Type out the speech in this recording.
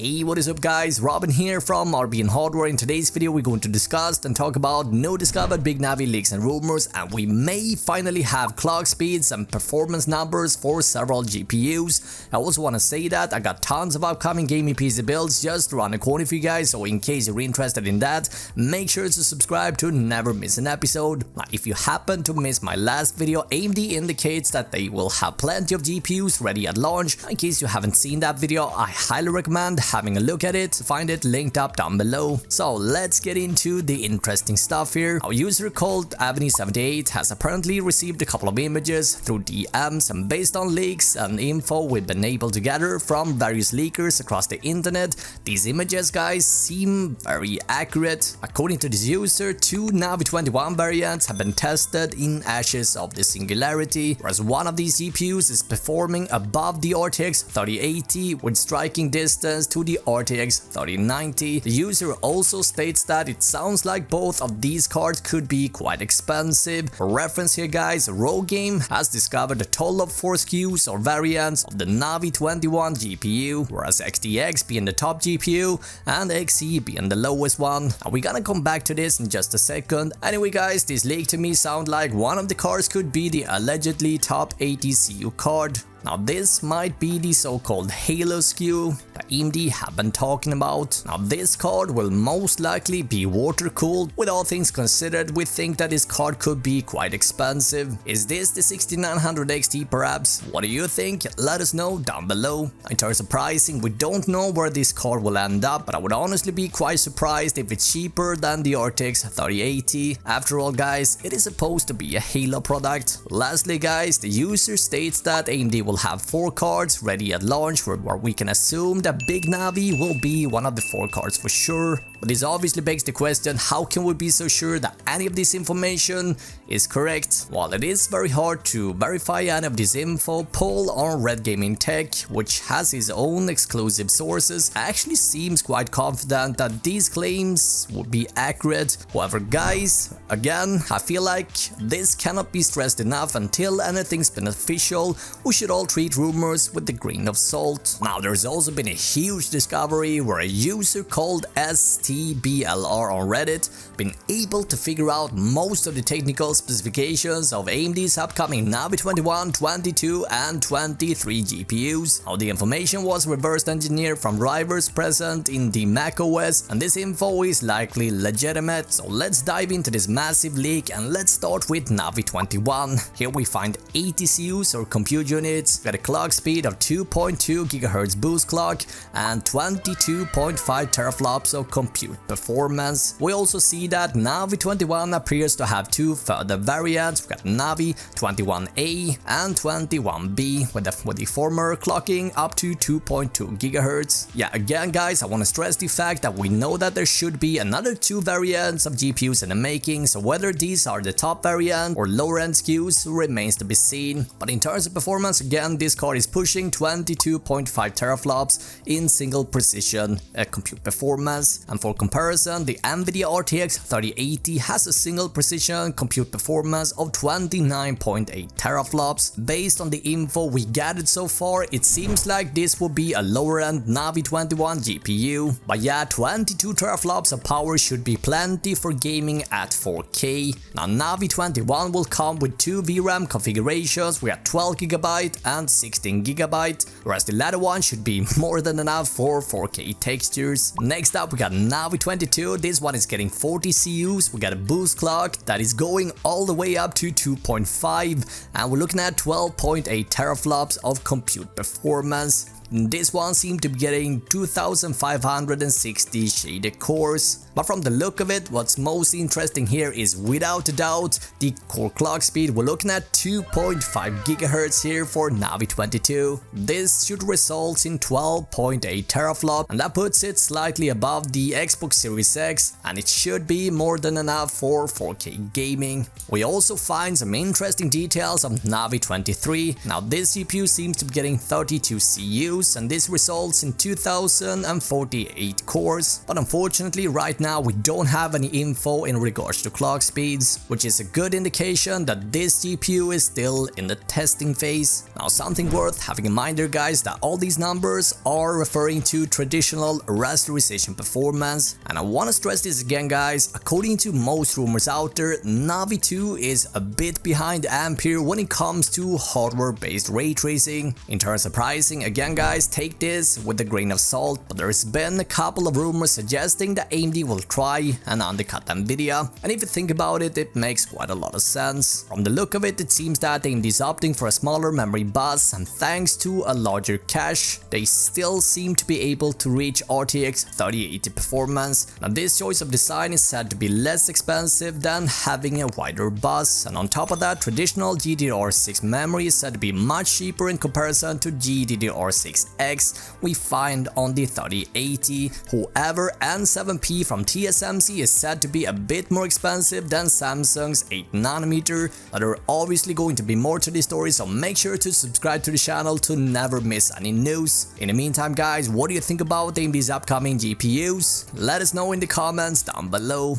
Hey, what is up guys, Robin here from RBN Hardware. In today's video we're going to discuss and talk about no discovered big Navi leaks and rumors, and we may finally have clock speeds and performance numbers for several GPUs. I also want to say that I got tons of upcoming gaming PC builds just around the corner for you guys, so in case you're interested in that, make sure to subscribe to never miss an episode. Now, if you happen to miss my last video, AMD indicates that they will have plenty of GPUs ready at launch. In case you haven't seen that video, I highly recommend having a look at it. Find it linked up down below. So let's get into the interesting stuff here. Our user called Avni78 has apparently received a couple of images through DMs, and based on leaks and info we've been able to gather from various leakers across the internet, these images guys seem very accurate. According to this user, two Navi 21 variants have been tested in Ashes of the Singularity, whereas one of these GPUs is performing above the RTX 3080 with striking distance to the RTX 3090. The user also states that it sounds like both of these cards could be quite expensive. For reference here guys, Rogue Game has discovered a total of 4 SKUs or variants of the Navi 21 GPU, whereas XTX being the top GPU and XE being the lowest one. And we're gonna come back to this in just a second. Anyway guys, this leak to me sound like one of the cards could be the allegedly top 80 CU card. Now this might be the so-called Halo SKU that AMD have been talking about. Now this card will most likely be water cooled. With all things considered, we think that this card could be quite expensive. Is this the 6900 XT perhaps? What do you think? Let us know down below. In terms of pricing, we don't know where this card will end up, but I would honestly be quite surprised if it's cheaper than the RTX 3080. After all guys, it is supposed to be a Halo product. Lastly guys, the user states that AMD will have 4 cards ready at launch, where we can assume that Big Navi will be one of the 4 cards for sure. But this obviously begs the question, how can we be so sure that any of this information is correct? While it is very hard to verify any of this info, Paul on Red Gaming Tech, which has his own exclusive sources, actually seems quite confident that these claims would be accurate. However guys, again, I feel like this cannot be stressed enough. Until anything's been official, we should all treat rumors with a grain of salt. Now there's also been a huge discovery where a user called STBLR on Reddit been able to figure out most of the technical specifications of AMD's upcoming Navi 21, 22 and 23 GPUs. Now the information was reverse engineered from drivers present in the macOS, and this info is likely legitimate. So let's dive into this massive leak, and let's start with Navi 21. Here we find 80 CUs or compute units, got a clock speed of 2.2 GHz boost clock and 22.5 teraflops of compute performance. We also see that Navi 21 appears to have 2 further variants. We got Navi 21A and 21B with the former clocking up to 2.2 GHz. Yeah, again guys, I want to stress the fact that we know that there should be another 2 variants of GPUs in the making, so whether these are the top variant or lower end SKUs remains to be seen. But in terms of performance, again, this card is pushing 22.5 teraflops in single precision compute performance. And for comparison, the NVIDIA RTX 3080 has a single precision compute performance of 29.8 teraflops. Based on the info we gathered so far, it seems like this will be a lower end Navi 21 GPU. But yeah, 22 teraflops of power should be plenty for gaming at 4K. Now Navi 21 will come with 2 VRAM configurations. We have 12GB and 16GB, whereas the latter one should be more than enough for 4K textures. Next up we got Navi 22. This one is getting 40 CUs. We got a boost clock that is going all the way up to 2.5, and we're looking at 12.8 teraflops of compute performance. This one seemed to be getting 2560 shaded cores. But from the look of it, what's most interesting here is without a doubt the core clock speed. We're looking at 2.5 GHz here for Navi 22. This should result in 12.8 teraflops, and that puts it slightly above the Xbox Series X, and it should be more than enough for 4K gaming. We also find some interesting details of Navi 23. Now this CPU seems to be getting 32 CUs GPUs, and this results in 2048 cores. But unfortunately right now we don't have any info in regards to clock speeds, which is a good indication that this GPU is still in the testing phase. Now something worth having in mind there guys, that all these numbers are referring to traditional rasterization performance, and I want to stress this again guys, according to most rumors out there, Navi 2 is a bit behind Ampere when it comes to hardware based ray tracing. In terms of pricing, again guys, take this with a grain of salt, but there's been a couple of rumors suggesting that AMD will try and undercut Nvidia, and if you think about it, it makes quite a lot of sense. From the look of it, it seems that AMD is opting for a smaller memory bus, and thanks to a larger cache, they still seem to be able to reach RTX 3080 performance. Now this choice of design is said to be less expensive than having a wider bus, and on top of that, traditional GDDR6 memory is said to be much cheaper in comparison to GDDR6X we find on the 3080. However, N7P from TSMC is said to be a bit more expensive than Samsung's 8nm. Now there are obviously going to be more to this story, so make sure to subscribe to the channel to never miss any news. In the meantime guys, what do you think about AMD's upcoming GPUs? Let us know in the comments down below.